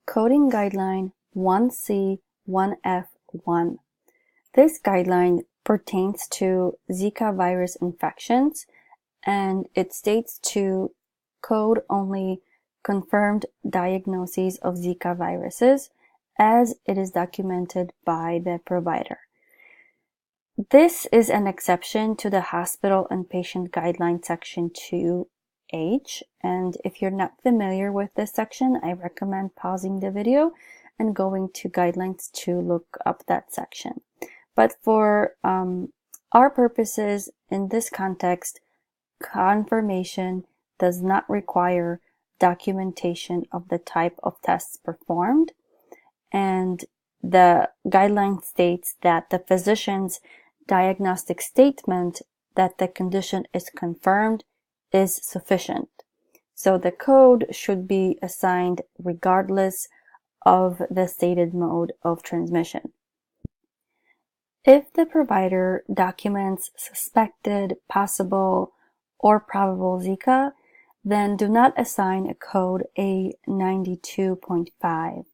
Coding Guideline 1C1f1. This guideline pertains to Zika virus infections, and it states to code only confirmed diagnoses of Zika viruses as it is documented by the provider. This is an exception to the Hospital and Patient Guideline Section 2H, and if you're not familiar with this section, I recommend pausing the video and going to guidelines to look up that section. But for our purposes in this context, confirmation does not require documentation of the type of tests performed, and the guideline states that the physician's diagnostic statement that the condition is confirmed is sufficient. So the code should be assigned regardless of the stated mode of transmission. If the provider documents suspected, possible, or probable Zika, then do not assign a code A92.5.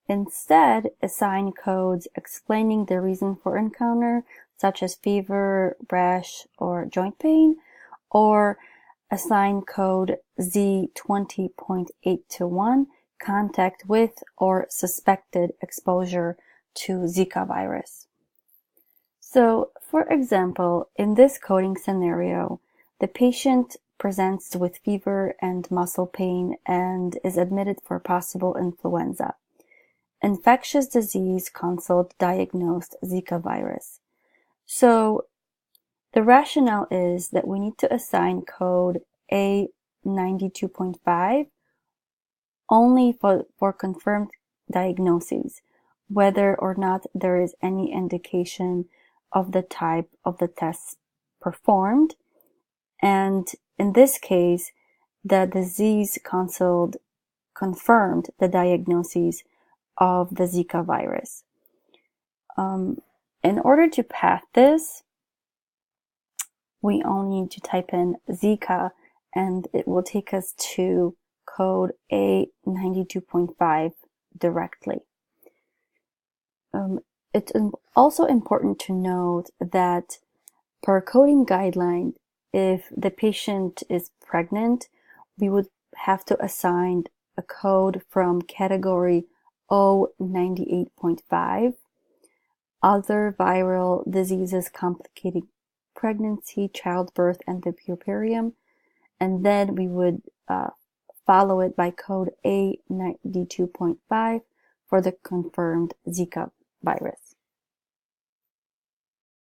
Instead, assign codes explaining the reason for encounter, such as fever, rash, or joint pain, or assign code Z20.821, contact with or suspected exposure to Zika virus. So, for example, in this coding scenario, the patient presents with fever and muscle pain and is admitted for possible influenza. Infectious disease consult diagnosed Zika virus. So the rationale is that we need to assign code A92.5 only for confirmed diagnoses, whether or not there is any indication of the type of the tests performed. And in this case, the disease consult confirmed the diagnoses of the Zika virus. In order to path this, we only need to type in Zika and it will take us to code A92.5 directly. It's also important to note that per coding guideline, if the patient is pregnant, we would have to assign a code from category O98.5. Other viral diseases complicating pregnancy, childbirth, and the puerperium, and then we would follow it by code A92.5 for the confirmed Zika virus.